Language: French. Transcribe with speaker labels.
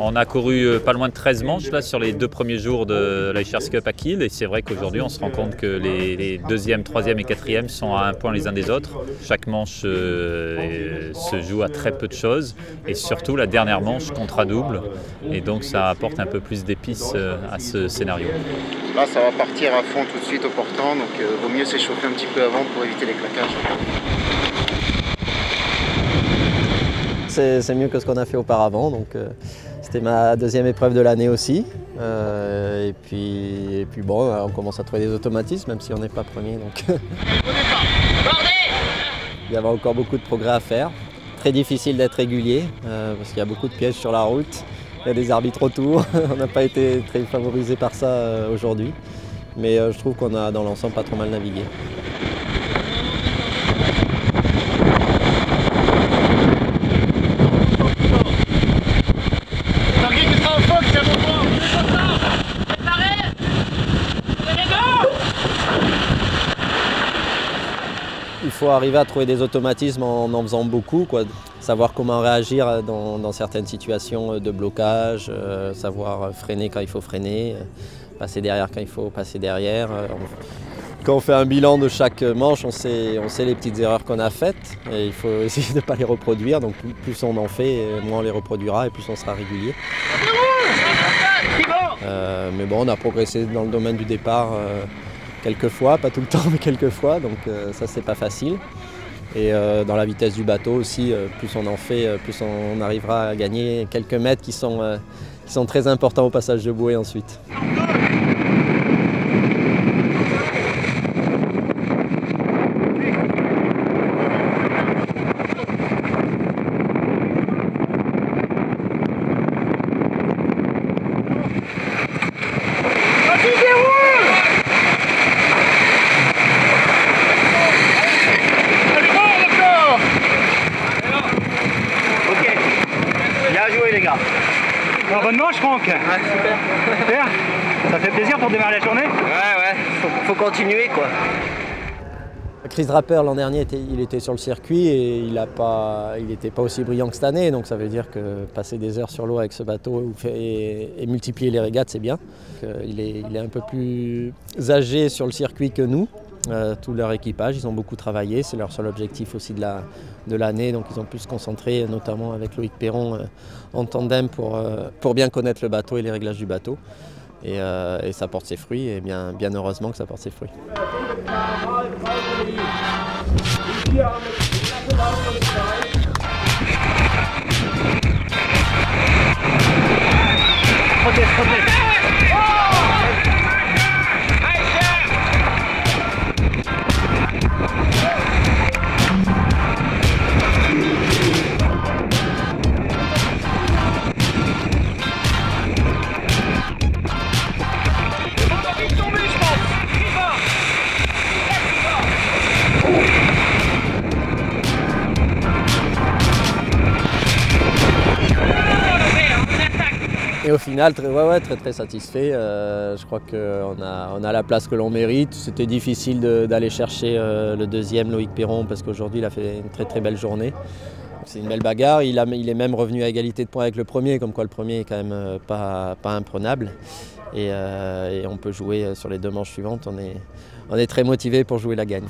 Speaker 1: On a couru pas loin de 13 manches là, sur les 2 premiers jours de l'Icershirs Cup à Kiel, et c'est vrai qu'aujourd'hui on se rend compte que les 2e, 3e et 4e sont à 1 point les uns des autres. Chaque manche se joue à très peu de choses, et surtout la dernière manche compte à double, et donc ça apporte un peu plus d'épices à ce scénario.
Speaker 2: Là ça va partir à fond tout de suite au portant, donc vaut mieux s'échauffer un petit peu avant pour éviter les claquages.
Speaker 3: C'est mieux que ce qu'on a fait auparavant, donc c'était ma 2e épreuve de l'année aussi. Et puis bon, on commence à trouver des automatismes, même si on n'est pas premier. Donc il y avait encore beaucoup de progrès à faire. Très difficile d'être régulier, parce qu'il y a beaucoup de pièges sur la route. Il y a des arbitres autour. On n'a pas été très favorisé par ça aujourd'hui. Mais je trouve qu'on a dans l'ensemble pas trop mal navigué. Il faut arriver à trouver des automatismes en faisant beaucoup, quoi. Savoir comment réagir dans certaines situations de blocage, savoir freiner quand il faut freiner, passer derrière quand il faut passer derrière. Quand on fait un bilan de chaque manche, on sait les petites erreurs qu'on a faites et il faut essayer de ne pas les reproduire. Donc plus on en fait, moins on les reproduira et plus on sera régulier. Mais bon, on a progressé dans le domaine du départ quelques fois, pas tout le temps mais quelques fois, donc ça c'est pas facile. Et dans la vitesse du bateau aussi, plus on en fait, plus on arrivera à gagner quelques mètres qui sont très importants au passage de bouée ensuite.
Speaker 4: Bonne manche, Franck.
Speaker 3: Ouais, super.
Speaker 4: Super. Ça fait plaisir pour démarrer la journée.
Speaker 3: Ouais, faut continuer quoi. Chris Draper l'an dernier il était sur le circuit et il n'était pas aussi brillant que cette année, donc ça veut dire que passer des heures sur l'eau avec ce bateau et multiplier les régates, c'est bien. Il est un peu plus âgé sur le circuit que nous. Tout leur équipage, ils ont beaucoup travaillé, c'est leur seul objectif aussi de l'année, donc ils ont pu se concentrer notamment avec Loïc Perron en tandem pour bien connaître le bateau et les réglages du bateau. Et ça porte ses fruits, et bien heureusement que ça porte ses fruits. Et au final, très satisfait. Je crois qu'on a la place que l'on mérite. C'était difficile d'aller chercher le 2e Loïc Perron parce qu'aujourd'hui il a fait une très belle journée. C'est une belle bagarre. Il est même revenu à égalité de points avec le premier, comme quoi le premier est quand même pas imprenable. Et on peut jouer sur les 2 manches suivantes. On est très motivé pour jouer la gagne.